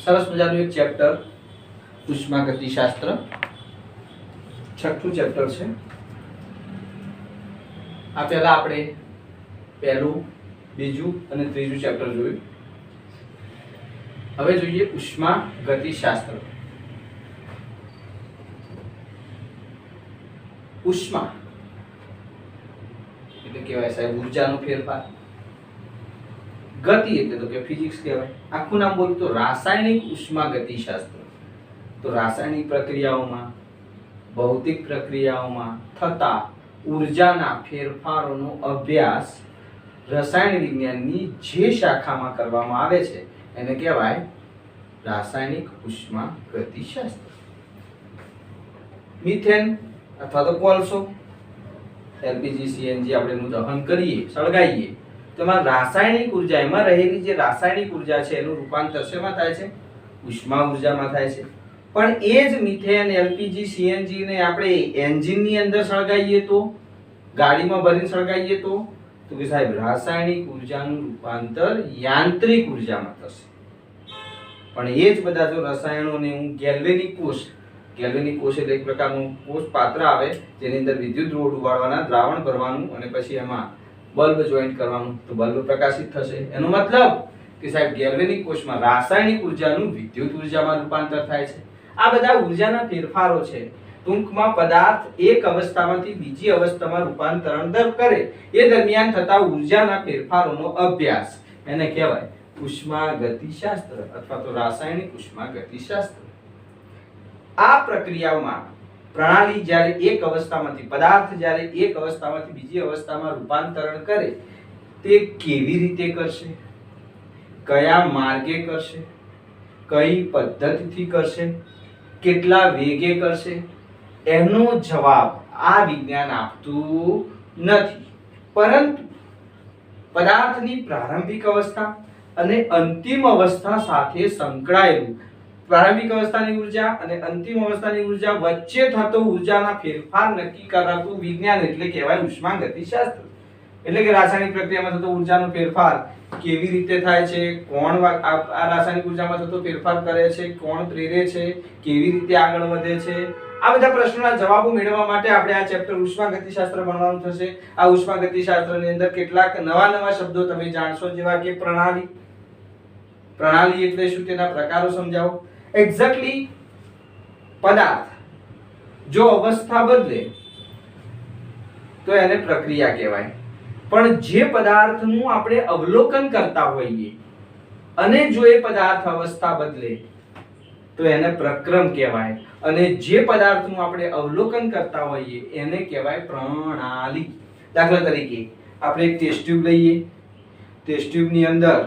સરસ મજાનું એક ચેપ્ટર ઉષ્માગતિશાસ્ત્ર, છઠ્ઠું ચેપ્ટર છે. આ પહેલા આપણે પહેલું, બીજું અને ત્રીજું ચેપ્ટર જોયું. હવે જોઈએ ઉષ્માગતિશાસ્ત્ર. ઉષ્મા એટલે કહેવાય સાહેબ ઉર્જાનો ફેરફાર. ગતિ એટલે તો કે ફિઝિક્સ કહેવાય. આખું નામ બોલું તો રાસાયણિક ઉષ્માગતિશાસ્ત્ર. તો રાસાયણિક પ્રક્રિયાઓમાં, ભૌતિક પ્રક્રિયાઓમાં થતા ઉર્જાના ફેરફારોનો અભ્યાસ રસાયણ વિજ્ઞાનની જે શાખામાં કરવામાં આવે છે એને કહેવાય રાસાયણિક ઉષ્માગતિશાસ્ત્ર. મિથેન અથવા તો કોલસો, એલપીજી, સીએનજી આપણે એનું દહન કરીએ, સળગાઈએ તો એમાં રાસાયણિક ઉર્જા, એમાં રહેલી જે રાસાયણિક ઉર્જા છે એનું રૂપાંતર શેમાં થાય છે? ઉષ્મા ઉર્જામાં થાય છે. પણ એ જ મિથેન, એલપીજી, સીએનજી ને આપણે એન્જિનની અંદર સળગાઈએ તો, ગાડીમાં ભરીને સળગાઈએ તો કે સાહેબ રાસાયણિક ઉર્જાનું રૂપાંતર યાંત્રિક ઉર્જામાં થશે. પણ એ જ બધા જો રસાયણોને હું ગેલ્વેનિક કોષ એટલે એક પ્રકારનું કોષ પાત્ર આવે જેની અંદર વિદ્યુત ધ્રુવો ડુબાડવાના, દ્રાવણ ભરવાનું અને પછી એમાં બલ્બ જોઈન્ટ કરવાનું તો બલ્બ પ્રકાશિત થશે. એનો મતલબ કે સાહેબ ગેલ્વેનિક કોષમાં રાસાયણિક ઉર્જાનું વિદ્યુત ઉર્જામાં રૂપાંતર થાય છે. આ બધા ઉર્જાના ફેરફારો છે. ટૂંકમાં પદાર્થ એક અવસ્થામાંથી બીજી અવસ્થામાં રૂપાંતરણ કરે એ દરમિયાન થતા ઉર્જાના ફેરફારોનો અભ્યાસ એને કહેવાય ઉષ્માગતિશાસ્ત્ર અથવા તો રાસાયણિક ઉષ્માગતિશાસ્ત્ર. આ પ્રક્રિયામાં પ્રણાલી જ્યારે એક અવસ્થામાંથી, પદાર્થ જ્યારે એક અવસ્થામાંથી બીજી અવસ્થામાં રૂપાંતરણ કરે તે કેવી રીતે કરશે, કયા માર્ગે કરશે, કઈ પદ્ધતિથી કરશે, કેટલા વેગે કરશે, એનો જવાબ આ વિજ્ઞાન આપતું નથી. પરંતુ પદાર્થની પ્રારંભિક અવસ્થા અને અંતિમ અવસ્થા સાથે સંકળાયેલું પ્રારંભિક અવસ્થાની ઉર્જા અને અંતિમ અવસ્થાની ઉર્જા વચ્ચે થતો ઉર્જાના ફેરફાર નક્કી કરાતું વિજ્ઞાન એટલે કહેવાય ઉષ્માગતિશાસ્ત્ર. એટલે કે રાસાયણિક પ્રક્રિયામાં થતો ઉર્જાનો ફેરફાર કેવી રીતે થાય છે, કોણ આ રાસાયણિક ઉર્જામાં થતો ફેરફાર કરે છે, કોણ પ્રેરે છે, કેવી રીતે આગળ વધે છે, આ બધા પ્રશ્નોના જવાબો મેળવવા માટે આપણે આ ચેપ્ટર ઉષ્માગતિશાસ્ત્ર ભણવાનું થશે. આ ઉષ્માગતિશાસ્ત્રની અંદર કેટલાક નવા શબ્દો તમે જાણશો, જેવા કે પ્રણાલી. પ્રણાલી એટલે શું, તેના પ્રકારો સમજાવો. એક્ઝેક્ટલી પદાર્થ જો અવસ્થા બદલે તો એને પ્રક્રિયા કહેવાય. પણ જે પદાર્થનું આપણે અવલોકન કરતા હોઈએ અને જો એ પદાર્થ અવસ્થા બદલે તો એને પ્રક્રમ કહેવાય. અને જે પદાર્થનું આપણે અવલોકન કરતા હોઈએ એને કહેવાય પ્રણાલી. દાખલા તરીકે આપણે એક ટેસ્ટ ટ્યુબ લઈએ, ટેસ્ટ ટ્યુબની અંદર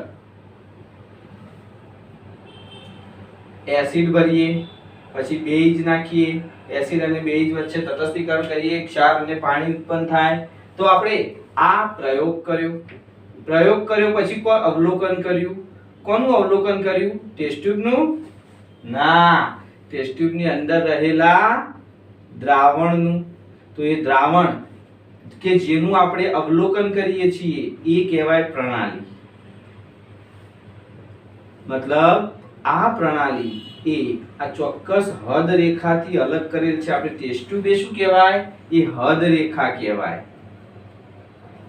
એસિડ ભરીએ, પછી બેઝ નાખીએ, એસિડ અને બેઝ વચ્ચે તટસ્થીકરણ કરીએ, ક્ષાર અને પાણી ઉત્પન્ન થાય. તો આપણે આ પ્રયોગ કર્યો પછી કોઈ અવલોકન કર્યું. કોનું અવલોકન કર્યું? ટેસ્ટ ટ્યુબનું? ના, ટેસ્ટ ટ્યુબની અંદર રહેલા દ્રાવણનું. તો એ દ્રાવણ કે જેનું આપણે અવલોકન કરીએ છીએ એ કહેવાય પ્રણાલી. મતલબ આ પ્રણાલી એ આ ચોક્કસ હદ રેખાથી અલગ કરેલ છે. આપણે ટેસ્ટ ટ્યુબ એ શું કહેવાય? એ હદ રેખા કહેવાય.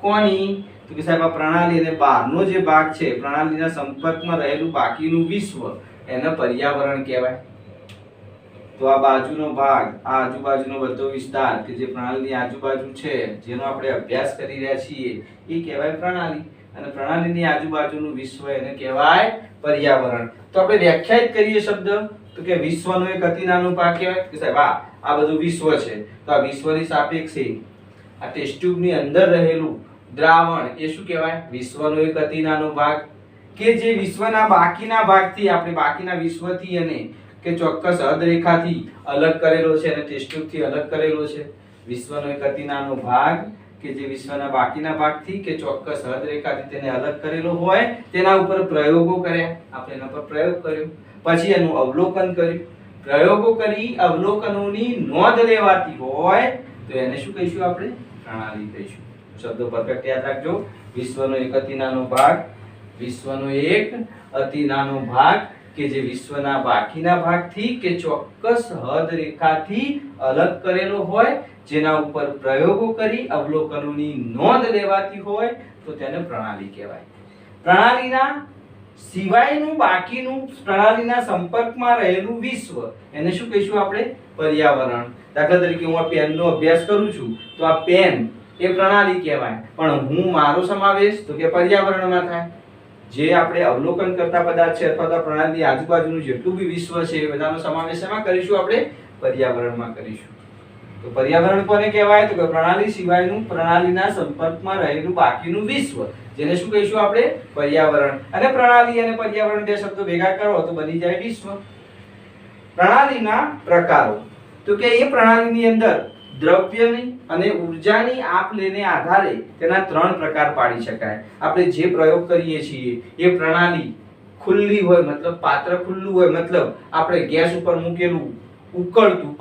કોની? તો કે સાહેબ આ પ્રણાલી અને બહારનો જે ભાગ છે, પ્રણાલીના સંપર્કમાં રહેલું બાકીનું વિશ્વ, એને પર્યાવરણ કહેવાય. તો આ બાજુનો ભાગ, આ આજુબાજુનો બધો વિસ્તાર કે જે પ્રણાલીની આજુબાજુ છે, જેનો આપણે અભ્યાસ કરી રહ્યા છીએ, એ કહેવાય પ્રણાલી. અને પ્રણાલીની આજુબાજુનું વિશ્વ એને કહેવાય પર્યાવરણ. તો આપણે વ્યાખ્યાયિત કરીએ શબ્દ તો કે વિશ્વનો એક અતિ નાનો ભાગ કહેવાય. કે સાહેબ આ બધું વિશ્વ છે, તો આ વિશ્વની સાપેક્ષે આ ટેસ્ટ ટ્યુબની અંદર રહેલું દ્રાવણ એ શું કહેવાય? વિશ્વનો એક અતિ નાનો ભાગ. કે જે વિશ્વના બાકીના ભાગથી, આપણે બાકીના વિશ્વથી અને કે ચોક્કસ હદ રેખાથી અલગ કરેલો છે અને ટેસ્ટ ટ્યુબથી અલગ કરેલો છે. વિશ્વનો એક અતિ નાનો ભાગ કે જે વિશ્વના બાકીના ભાગથી કે ચોક્કસ હદ રેખાથી તેને અલગ કરેલો હોય, તેના ઉપર પ્રયોગો કર્યા. આપણે એના પર પ્રયોગ કર્યો, પછી એનું અવલોકન કર્યું. પ્રયોગો કરી અવલોકનોની નોંધ લેવાતી હોય તો એને શું કહીશું? આપણે પ્રણાલી કહીશું. શબ્દો પરફેક્ટ યાદ રાખજો. વિશ્વનો એક અતિ નાનો ભાગ, વિશ્વનો એક અતિ નાનો ભાગ કે જે વિશ્વના બાકીના ભાગથી કે ચોક્કસ હદ રેખાથી અલગ કરેલો હોય, જેના ઉપર પ્રયોગો કરી અવલોકનોની નોંધ લેવાતી હોય તો તેને પ્રણાલી કહેવાય. પ્રણાલીના સિવાયનું બાકીનું પ્રણાલીના સંપર્કમાં રહેલું વિશ્વ એને શું કહીશું આપણે? પર્યાવરણ. દાખલા તરીકે હું આ પેનનો અભ્યાસ કરું છું તો આ પેન એ પ્રણાલી કહેવાય, પણ હું મારો સમાવેશ તો કે પર્યાવરણમાં થાય. જે આપણે અવલોકન કરતા પદાર્થ છે અથવા તો પ્રણાલીની આજુબાજુનું જેટલું બી વિશ્વ છે એ બધાનો સમાવેશ એમાં કરીશું? આપણે પર્યાવરણમાં કરીશું. તો પર્યાવરણ કોને કહેવાય? તો કે પ્રણાલી સિવાયનું પ્રણાલીના સંપર્કમાં રહેલું બાકીનું વિશ્વ, જેને શું કહીશું આપણે? પર્યાવરણ. અને પ્રણાલી અને પર્યાવરણ બે શબ્દો ભેગા કરો તો બની જાય વિશ્વ. પ્રણાલીના પ્રકારો તો કે એ પ્રણાલીની અંદર દ્રવ્યની અને ઉર્જાની આપ-લેને આધારે તેના 3 પ્રકાર પાડી શકાય. આપણે જે પ્રયોગ કરીએ છીએ એ પ્રણાલી ખુલ્લી હોય, મતલબ પાત્ર ખુલ્લું હોય, મતલબ આપણે ગેસ ઉપર મૂકેલું ઉકળતું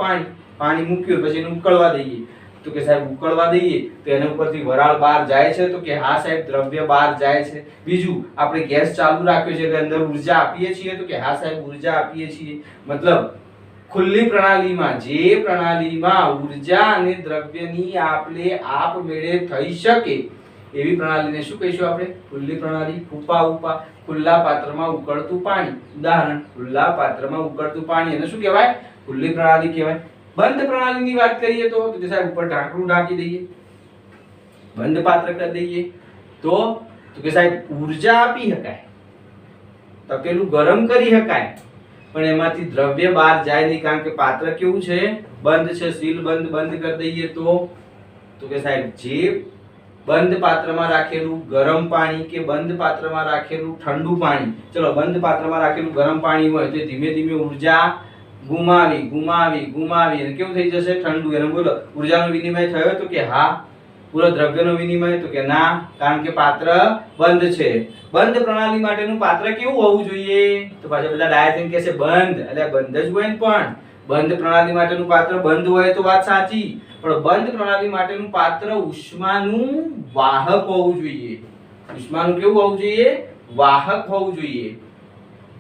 પાણી મૂક્યું પછી એને ઉકળવા દઈએ તો કે સાહેબ ઉકળવા દઈએ તો એના ઉપરથી વરાળ બહાર જાય છે તો કે હા સાહેબ દ્રવ્ય બહાર જાય છે. બીજું આપણે ગેસ ચાલુ રાખ્યો છે એટલે અંદર ઉર્જા આપીએ છીએ તો કે હા સાહેબ ઉર્જા આપીએ છીએ. મતલબ ખુલ્લી પ્રણાલીમાં, જે પ્રણાલીમાં ઉર્જા અને દ્રવ્યની આપલે આપમેળે થઈ શકે એવી પ્રણાલીને શું કહીશું આપણે? ખુલ્લી પ્રણાલી. ઉપા ખુલ્લા પાત્રમાં ઉકળતું પાણી. ઉદાહરણ, ખુલ્લા પાત્રમાં ઉકળતું પાણી એને શું કહેવાય? ખુલ્લી પ્રણાલી કહેવાય. બંધ પ્રણાલીની વાત કરીએ તો સાહેબ ઉપર ઢાંકણું ઢાંકી દઈએ, બંધ પાત્ર કરી દઈએ તો કે સાહેબ ઉર્જા આપી શકાય, તપેલું ગરમ કરી શકાય, પણ એમાંથી દ્રવ્ય બહાર જાય નહીં, કારણ કે પાત્ર કેવું છે? બંધ છે. સીલ બંધ કરી દઈએ તો કે સાહેબ જે બંધ પાત્રમાં રાખેલું ગરમ પાણી કે બંધ પાત્રમાં રાખેલું ઠંડુ પાણી, ચલો બંધ પાત્રમાં રાખેલું ગરમ પાણી હોય તો ધીમે ધીમે ઉર્જા ગુમાવી અને કેવું થઈ જશે? ઠંડુ. એને બોલો ઉર્જાનો વિનિમય થયો તો કે હા. પૂરો દ્રવ્યનો વિનિમય તો કે ના, કારણ કે પાત્ર બંધ છે. બંધ પ્રણાલી માટેનું પાત્ર કેવું હોવું જોઈએ? તો પાછા બધા ડાયાથીન કહે છે બંધ, એટલે બંધ જ હોય ને, પણ બંધ પ્રણાલી માટેનું પાત્ર બંધ હોય તો વાત સાચી, પણ બંધ પ્રણાલી માટેનું પાત્ર ઉષ્માનું વાહક હોવું જોઈએ. ઉષ્માનું કેવું હોવું જોઈએ? વાહક હોવું જોઈએ.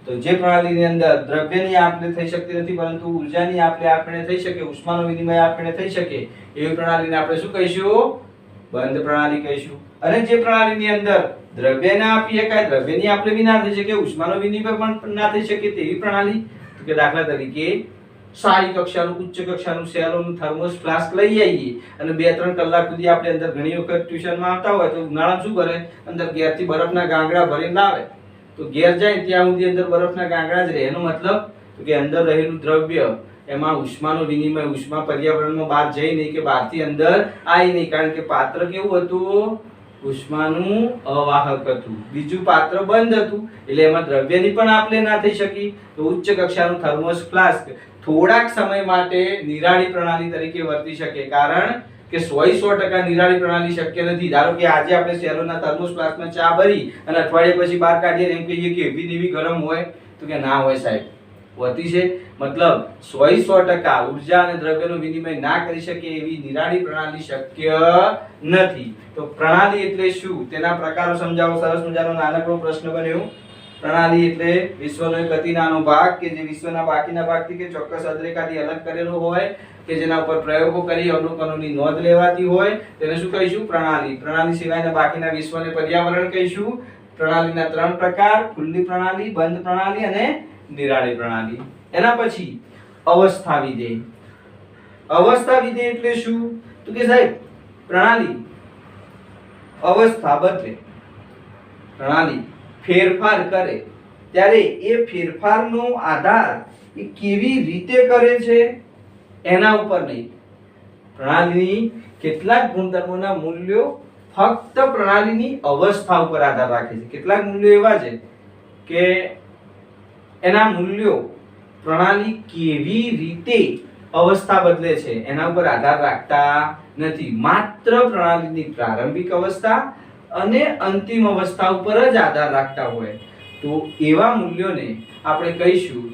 તો જે પ્રણાલીની અંદર દ્રવ્યની આપલે થઈ શકતી નથી પરંતુ ઉર્જાની આપલે આપણે થઈ શકે, ઉષ્માનો વિનિમય આપણે થઈ શકે એવી પ્રણાલીને આપણે શું કહીશું? બંધ પ્રણાલી કહીશું. અને જે પ્રણાલીની અંદર દ્રવ્ય ના આપી શકાય, દ્રવ્યની આપલે બી ના થઈ શકે, ઉષ્માનો વિનિમય પણ ના થઈ શકે તેવી પ્રણાલી તો કે દાખલા તરીકે સારી કક્ષાનું, ઉચ્ચ કક્ષાનું સેલોનું થર્મોસ ફ્લાસ્ક લઈ આવીએ અને 2-3 કલાક સુધી આપણે અંદર ઘણી વખત ટ્યુશનમાં આવતા હોય તો ઉનાળામાં શું કરે? અંદર ઘેરથી બરફના ગાંગડા ભરીને લાવે તો ઘેર જાય ત્યાં સુધી અંદર બરફના ગાંગડા જ રહે. એનો મતલબ તો કે અંદર રહેલું દ્રવ્ય એમાં ઉષ્માનો વિનિમય, ઉષ્મા પર્યાવરણમાં બહાર જઈ નહીં કે બહારથી અંદર આવી નહીં, કારણ કે પાત્ર કેવું હતું? ઉષ્માનું અવાહક હતું. બીજું પાત્ર બંધ હતું એટલે એમાં દ્રવ્યની પણ આપલે ના થઈ શકી. તો ઉચ્ચ કક્ષાનું થર્મોસ ફ્લાસ્ક થોડાક સમય માટે નિરાળી પ્રણાલી તરીકે વર્તી શકે, કારણ કે 100% નિરાળી પ્રણાલી શક્ય નથી. ધારો કે આજે આપણે સેલોના થર્મોસ ફ્લાસ્કમાં ચા ભરી અને અઠવાડિયા પછી બહાર કાઢીએ એમ કહીએ કે એવી દેવી ગરમ હોય તો કે ના હોય સાહેબ, હોતી છે. મતલબ 100% ઉર્જા અને દ્રવ્યનો વિનિમય ના કરી શકે એવી નિરાળી પ્રણાલી શક્ય નથી. તો પ્રણાલી એટલે શું? તેના પ્રકારો સમજાવો. સરસ મજાનો નાનકડો પ્રશ્ન બન્યો. પ્રણાલી એટલે વિશ્વનો એક અતિ નાનો ભાગ કે જે વિશ્વના બાકીના ભાગથી કે ચોક્કસ અદ્રેખાથી અલગ કરેલો હોય કે જેના ઉપર પ્રયોગો કરી અવલોકનોની નોંધ લેવાતી હોય તેને શું કહીશું? પ્રણાલી. પ્રણાલી સિવાયના બાકીના વિશ્વને પર્યાવરણ કહીશું. પ્રણાલીના 3 પ્રકાર: ખુલ્લી પ્રણાલી, બંધ પ્રણાલી અને નિરાળી પ્રણાલી. એના પછી અવસ્થા વિધેય. અવસ્થા વિધેય એટલે શું? તો કે સાહેબ પ્રણાલી અવસ્થા બદલે, પ્રણાલી ફેરફાર કરે ત્યારે એ ફેરફારનો આધાર એ કેવી રીતે કરે છે એના ઉપર નહીં. પ્રણાલીની કેટલાક ગુણધર્મોના મૂલ્યો ફક્ત પ્રણાલીની અવસ્થા ઉપર આધાર રાખે છે. કેટલાક મૂલ્યો એવા છે કે એના મૂલ્યો પ્રણાલી કેવી રીતે અવસ્થા બદલે છે એના ઉપર આધાર રાખતા નથી. માત્ર પ્રણાલીની પ્રારંભિક અવસ્થા અને અંતિમ અવસ્થા ઉપર જ આધાર રાખતા હોય તો એવા મૂલ્યોને આપણે કહીશું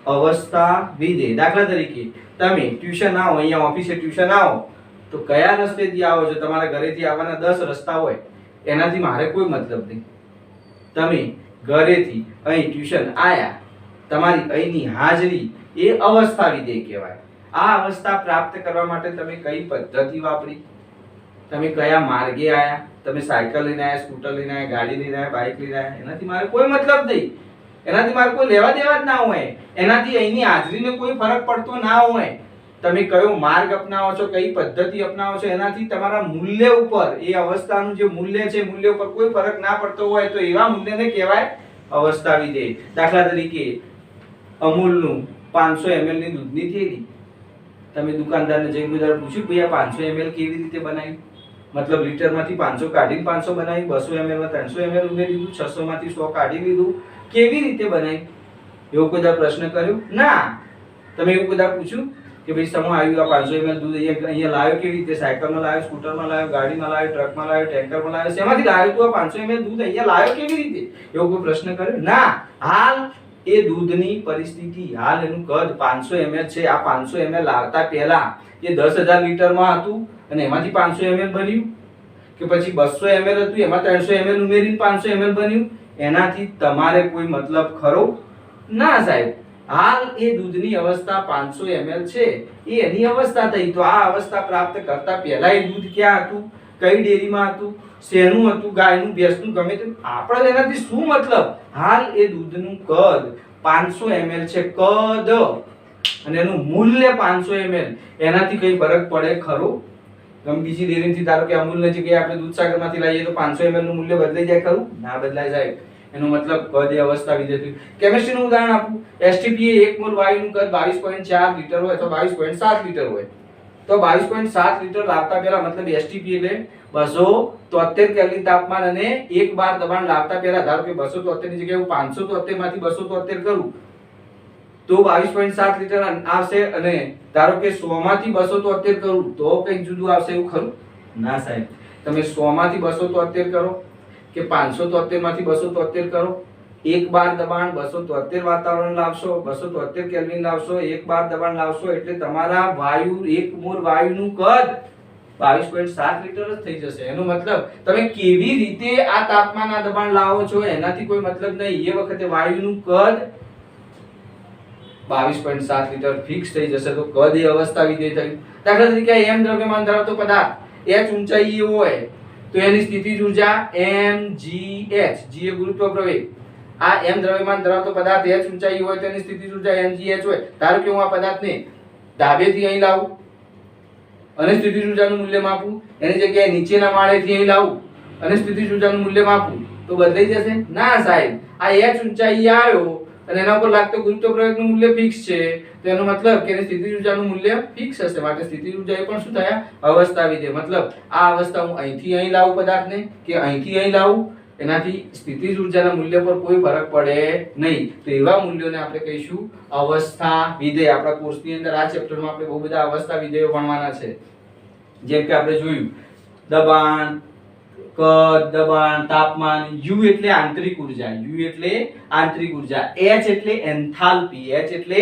અવસ્થા વિધેય. દાખલા તરીકે તમે ટ્યુશન આવો, અહીંયા ઓફિસે ટ્યુશન આવો તો કયા રસ્તેથી આવો છો? તમારા ઘરેથી આવવાના 10 રસ્તા હોય, એનાથી મારે કોઈ મતલબ નહીં. તમે ઘરેથી અહીં ટ્યુશન આયા, તમારી અહીંની હાજરી એ અવસ્થા વિધેય કહેવાય. આ અવસ્થા પ્રાપ્ત કરવા માટે તમે કઈ પદ્ધતિ વાપરી, તમે કયા માર્ગે આયા, તમે સાયકલ લઈને આયા, સ્કૂટર લઈને આયા, ગાડી લઈને આયા, બાઇક લઈને આયા, એનાથી મારે કોઈ મતલબ નહીં, એનાથી મારે કોઈ લેવા દેવા જ ના હોય, એનાથી અહીંની હાજરીને કોઈ ફરક પડતો ના હોય. તમે કયો માર્ગ અપનાવો છો, કઈ પદ્ધતિ અપનાવો છો, એનાથી તમારા મૂલ્ય ઉપર, એ અવસ્થાનું જે મૂલ્ય છે, મૂલ્ય ઉપર કોઈ ફરક ના પડતો હોય તો એવા મૂલ્યને કહેવાય અવસ્થા વિધેય. દાખલા તરીકે અમૂલનું 500 ml ની દૂધની થેલી, તમે દુકાનદારને જઈને બજાર પૂછ્યું ભાઈ આ 500 ml કેવી રીતે બનાવી, મતલબ લીટરમાંથી 500 કાઢીને 500 બનાવી, 200 ml માં 300 ml ઉમેરી દીધું, 600 માંથી 100 કાઢી લીધું, કેવી રીતે બનાવી? એવો કોઈ પ્રશ્ન કર્યો ના. તમે એવું બધા પૂછ્યું કે ભાઈ સમૂહ આવ્યું આ 500 ml દૂધ અહીંયા લાવ્યો કેવી રીતે, સાયકલમાં લાવ્યો, સ્કૂટરમાં લાવ્યો, ગાડીમાં લાવ્યો, ટ્રકમાં લાવ્યો, ટેન્કરમાં લાવ્યો, શેમાંથી લાવ્યો તું આ 500 ml દૂધ અહીંયા લાવ્યો કેવી રીતે? એવો કોઈ પ્રશ્ન કર્યો ના. હાલ એ દૂધની પરિસ્થિતિ, હાલ એનું કદ 500 ml છે. આ 500 ml લાવતા પહેલા એ 10,000 લીટરમાં હતું અને એમાંથી 500 ml બન્યું, કે પછી 200 ml હતું એમાં 300 ml ઉમેરીને 500 ml બન્યું? એનાથી તમારે કોઈ મતલબ ખરો ના સાહેબ. હાલ એ દૂધની અવસ્થા 500 ml છે, એ એની અવસ્થા થઈ. તો આ અવસ્થા પ્રાપ્ત કરતા પહેલા એ દૂધ ક્યાં હતું, કઈ ડેરીમાં હતું, શેનું હતું, ગાયનું, ભેંસનું, ગમે તે, આપણે એનાથી શું મતલબ? હાલ એ દૂધનું કદ 500 ml છે, કદ, અને એનું મૂલ્ય 500 ml, એનાથી કઈ ફરક પડે ખરો? ગમે બીજી ડેરીથી ધારો કે અમૂલની જગ્યાએ આપણે દૂધસાગરમાંથી લાવીએ તો 500 ml નું મૂલ્ય બદલાઈ જાય ખરું? ના બદલાય સાહેબ. એનો મતલબ કદ એ અવસ્થા વિધેય થયું. કેમિસ્ટ્રીનું ઉદાહરણ આપું. એસટીપી એ 1 મોલ વાયુનું કદ 22.4 લીટર હોય તો 22.7 લીટર હોય, તો 22.7 લીટર લાવતા પહેલા, મતલબ એસટીપી એટલે 273 કેલ્વિન તાપમાન અને 1 બાર દબાણ લાવતા પહેલા, ધારો કે 273 ની જગ્યાએ હું 573 માંથી 273 કરું તો 22.7 લીટર આવશે, અને ધારો કે 100 માંથી 273 કરું તો કંઈક જુદું આવશે, એવું ખરું? ના સાહેબ. તમે 100 માંથી 273 કરો કે 573 માંથી 273 કરો, 1 બાર દબાણ 273 વાતાવરણ લાવશો, 273 કેલ્વિન લાવશો, 1 બાર દબાણ લાવશો, એટલે તમારા વાયુ 1 મોલ વાયુનું કદ 22.7 લીટર જ થઈ જશે. એનો મતલબ તમે કેવી રીતે આ તાપમાન, આ દબાણ લાવો છો એનાથી કોઈ મતલબ નહીં. એ વખતે વાયુનું કદ 22.7 લીટર ફિક્સ થઈ જશે. તો કદ એ અવસ્થા વિધેય થયું. દાખલા તરીકે m દ્રવ્યમાન ધરાવતો પદાર્થ h ઊંચાઈએ હોય તો એની સ્થિતિજ ઊર્જા mgh, g એ ગુરુત્વ પ્રવેગ. આ m દ્રવ્યમાન ધરાવતો પદાર્થ h ઊંચાઈ હોય તો એની સ્થિતિજ ઊર્જા mgh હોય. ધારો કે હું આ પદાર્થને ડાબેથી અહીં લાવું અને સ્થિતિજ ઊર્જાનું મૂલ્ય માપું, એની જગ્યાએ નીચેના માળેથી અહીં લાવું અને સ્થિતિજ ઊર્જાનું મૂલ્ય માપું, તો બદલાઈ જશે? ના સાહેબ. આ h ઊંચાઈ આવ્યો અને એના ઉપર લાગતો ગુરુત્વ પ્રવેગનું મૂલ્ય ફિક્સ છે, તો એનો મતલબ કે એની સ્થિતિજ ઊર્જાનું મૂલ્ય ફિક્સ હશે. માટે સ્થિતિજ ઊર્જા એ પણ શું થયા? અવસ્થા વિધેય. મતલબ આ અવસ્થા હું અહીંથી અહીં લાવું પદાર્થને કે અહીંથી અહીં લાવું, એનાથી સ્થિતિજ ઊર્જાના મૂલ્ય પર કોઈ ફરક પડે નહીં. તો એવા મૂલ્યોને આપણે કહીશું અવસ્થા વિધેય. આપણા કોર્સની અંદર આ ચેપ્ટરમાં આપણે બહુ બધા અવસ્થા વિધેયો ભણવાના છે. જેમ કે આપણે જોયું દબાણ, કદ, દબાણ, તાપમાન. U એટલે આંતરિક ઊર્જા, U એટલે આંતરિક ઊર્જા, H એટલે એન્થાલ્પી, H એટલે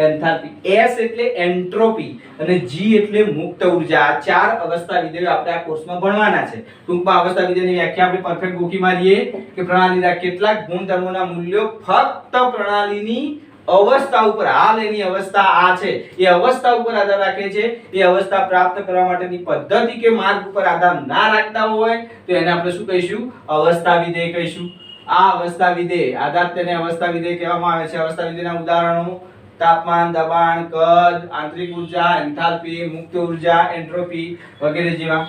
એન્થાલ્પી, S એટલે એન્ટ્રોપી અને G એટલે મુક્ત ઊર્જા. આ ચાર અવસ્થા વિધેયો આપણે આ કોર્સમાં ભણવાના છે. ટૂંકમાં અવસ્થા વિધેયની વ્યાખ્યા આપણે પરફેક્ટ ગોખી મારીએ કે પ્રણાલીના કેટલાક ગુણધર્મોના મૂલ્યો ફક્ત પ્રણાલીની અવસ્થા ઉપર, હાલ એની અવસ્થા આ છે, એ અવસ્થા ઉપર આધાર રાખે છે. એ અવસ્થા પ્રાપ્ત કરવા માટેની પદ્ધતિ કે માર્ગ ઉપર આધાર ના રાખતા હોય તો એને આપણે શું કહીશું? અવસ્થા વિધેય કહીશું. આ અવસ્થા વિધેય, આધાર તેને અવસ્થા વિધેય કહેવામાં આવે છે. અવસ્થા વિધેયના ઉદાહરણો તાપમાન, દબાણ, કદ, આંતરિક ઊર્જા, એન્થાલ્પી, મુક્ત ઊર્જા, એન્ટ્રોપી વગેરે જેવા.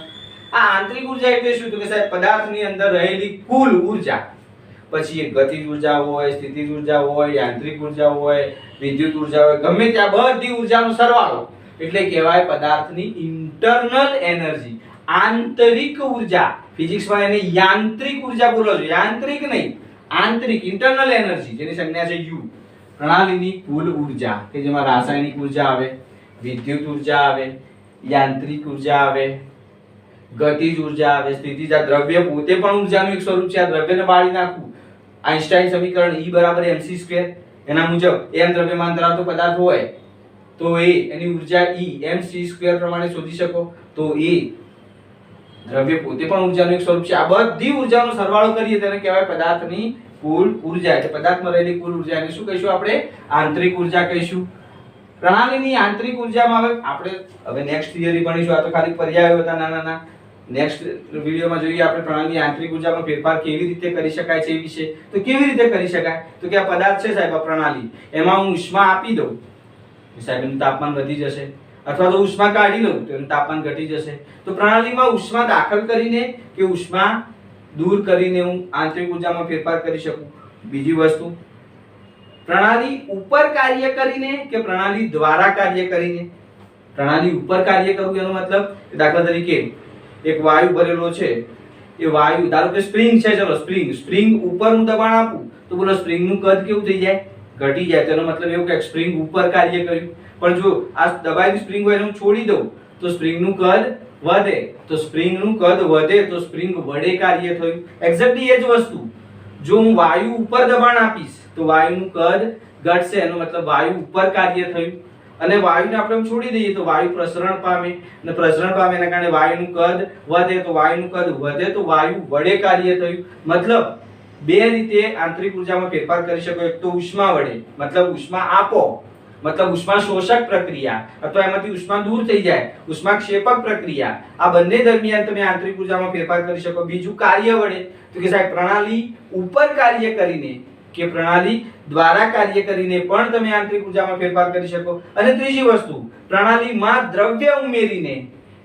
આ આંતરિક ઊર્જા એટલે શું? તો કે સાહેબ પદાર્થની અંદર રહેલી કુલ ઊર્જા. પછી એ ગતિજ ઊર્જા હોય, સ્થિતિજ ઊર્જા હોય, યાંત્રિક ઊર્જા હોય, વિદ્યુત ઊર્જા હોય, ગમે ત્યાં બધી ઊર્જાનો સરવાળો એટલે કહેવાય પદાર્થની ઇન્ટરનલ એનર્જી, આંતરિક ઊર્જા. ફિઝિક્સમાં એને યાંત્રિક ઊર્જા બોલો છો, યાંત્રિક નહીં, આંતરિક, ઇન્ટરનલ એનર્જી, જેની સંજ્ઞા છે U. પ્રણાલીની કુલ ઊર્જા કે જેમાં રાસાયણિક ઊર્જા આવે, વિદ્યુત ઊર્જા આવે, યાંત્રિક ઊર્જા આવે, ગતિજ ઊર્જા આવે, સ્થિતિજ. આ દ્રવ્ય પોતે પણ ઊર્જાનું એક સ્વરૂપ છે. આ દ્રવ્યને બાળી નાખવું, આઈન્સ્ટાઈન સમીકરણ E = mc², એના મુજબ m દ્રવ્યમાન ધરાવતો પદાર્થ હોય તો એની ઊર્જા E mc² પ્રમાણે શોધી શકો. તો એ દ્રવ્ય પોતે પણ ઊર્જાનું એક સ્વરૂપ છે. આ બધી ઊર્જાનો સરવાળો કરીએ તેને કહેવાય પદાર્થની કુલ ઉર્જા એટલે પદાર્થમાં રહેલી કુલ ઉર્જાને શું કહીશું આપણે આંતરિક ઉર્જા કહીશું પ્રણાલીની આંતરિક ઉર્જામાં હવે નેક્સ્ટ થિયરી ભણીશું આ તો ખાલી પર્યાયો હતા નાના નેક્સ્ટ વિડિયોમાં જોઈએ આપણે પ્રણાલીની આંતરિક ઉર્જામાં ફેરફાર કેવી રીતે કરી શકાય છે એ વિશે તો કેવી રીતે કરી શકાય તો કે આ પદાર્થ છે સાહેબ આ પ્રણાલી એમાં હું ઉષ્મા આપી દઉં સાહેબ એનું તાપમાન વધી જશે અથવા તો ઉષ્મા કાઢી લઉં તો એનું તાપમાન ઘટી જશે તો પ્રણાલીમાં ઉષ્મા દાખલ કરીને કે ઉષ્મા દૂર કરીને હું આંતરિક ઉર્જામાં ફેરફાર કરી શકું બીજી વસ્તુ પ્રણાલી ઉપર કાર્ય કરીને કે પ્રણાલી દ્વારા કાર્ય કરીને પ્રણાલી ઉપર કાર્ય કરવું એનો મતલબ દાખલા તરીકે એક વાયુ ભરેલો છે એ વાયુ ધારો કે સ્પ્રિંગ છે ચલો સ્પ્રિંગ ઉપર હું દબાણ આપું તો બોલો સ્પ્રિંગ નું કદ કેવું થઈ જાય ઘટી જાય તેનો મતલબ એવું કે સ્પ્રિંગ ઉપર કાર્ય કર્યું પણ જો આ દબાયેલી સ્પ્રિંગ હોય હું છોડી દઉં તો સ્પ્રિંગ નું કદ વધે તો સ્પ્રિંગ નું કદ વધે તો સ્પ્રિંગ વડે કાર્ય થયું એક્ઝેક્ટલી એ જ વસ્તુ જો હું વાયુ ઉપર દબાણ આપીશ તો વાયુનું કદ ઘટશે એનો મતલબ વાયુ ઉપર કાર્ય થયું અને વાયુને આપણે છોડી દઈએ તો વાયુ પ્રસરણ પામે અને પ્રસરણ પામે એના કારણે વાયુનું કદ વધે તો વાયુનું કદ વધે તો વાયુ વડે કાર્ય થયું મતલબ બે રીતે આંતરિક ઉર્જામાં ફેરફાર કરી શકો એક તો ઉષ્મા વડે મતલબ ઉષ્મા આપો મતલબ ઉષ્મા શોષક પ્રક્રિયા અથવા એમાંથી ઉષ્મા દૂર થઈ જાય ઉષ્મા ક્ષેપક પ્રક્રિયા આ બંને દરમિયાન તમે આંતરિક ઉર્જામાં ફેરફાર કરી શકો બીજું કાર્ય વડે તો કે સાહેબ પ્રણાલી ઉપર કાર્ય કરીને કે પ્રણાલી દ્વારા કાર્ય કરીને પણ તમે આંતરિક ઉર્જામાં ફેરફાર કરી શકો અને ત્રીજી વસ્તુ પ્રણાલીમાં દ્રવ્ય ઉમેરીને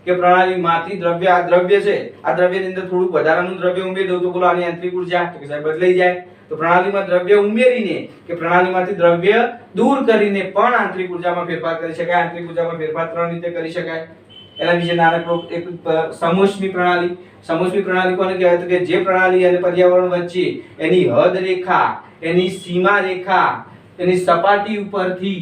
કે પ્રણાલીમાંથી દ્રવ્ય આ દ્રવ્ય છે આ દ્રવ્યની અંદર થોડું વધારાનું દ્રવ્ય ઉમેરી દઉં તો બોલો આની આંતરિક ઉર્જા તો કે સાહેબ બદલાઈ જાય તો પ્રણાલીમાં દ્રવ્ય ઉમેરીને કે પ્રણાલીમાંથી દ્રવ્ય દૂર કરીને પણ આંતરિક ઉર્જામાં ફેરફાર કરી શકાય આંતરિક ઉર્જામાં ફેરફાર ત્રણ રીતે કરી શકાય એના વિશે નાનકડો એક સમોષ્મી પ્રણાલી કોને કહેવાય તો કે જે પ્રણાલી અને પર્યાવરણ વચ્ચે એની હદ રેખા એની સીમા રેખા એની સપાટી ઉપરથી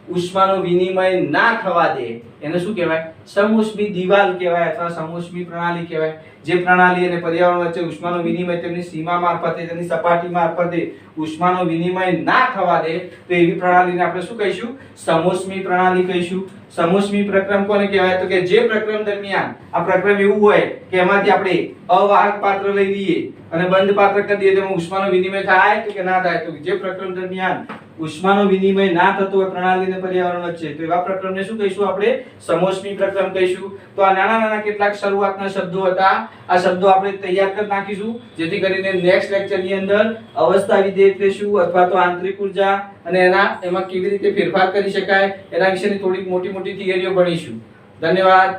ઉષ્માનો વિનિમય ના થવા દે એને શું કહેવાય સમોષ્મી દિવાલ કહેવાય અથવા સમોષ્મી પ્રણાલી કહેવાય જે પ્રણાલી અને પર્યાવરણ વચ્ચે ઉષ્માનો વિનિમય તેમની સીમા મારફતે તેની સપાટી મારફતે ઉષ્માનો વિનિમય ના થવા દે તો એવી પ્રણાલીને આપણે શું કહીશું સમોષ્મી પ્રણાલી કહીશું સમોષ્મી પ્રક્રમ કોને કહેવાય તો કે જે પ્રક્રમ દરમિયાન આ પ્રક્રમ એવું હોય કે એમાંથી આપણે અવાહક પાત્ર લઈ લઈએ અને બંધ પાત્ર કરી દઈએ તેમાં ઉષ્માનો વિનિમય થાય તો કે ના થાય તો જે પ્રક્રમ દરમિયાન ઉષ્માનો વિનિમય ના થતો હોય પ્રણાલી અને પર્યાવરણ વચ્ચે તો એવા પ્રક્રમને શું કહીશું આપણે સમોષ્મી પ્રક્રમ કહીશું તો આ નાના કેટલાક શરૂઆતના શબ્દો હતા આ શબ્દો આપણે તૈયાર કરી નાખીશું જેથી કરીને નેક્સ્ટ લેક્ચરની અંદર અવસ્થા વિધેય એટલે શું અથવા તો આંતરિક ઉર્જા અને એમાં કેવી રીતે ફેરફાર કરી શકાય એના વિશેની થોડીક મોટી થિયરીઓ ભણીશું ધન્યવાદ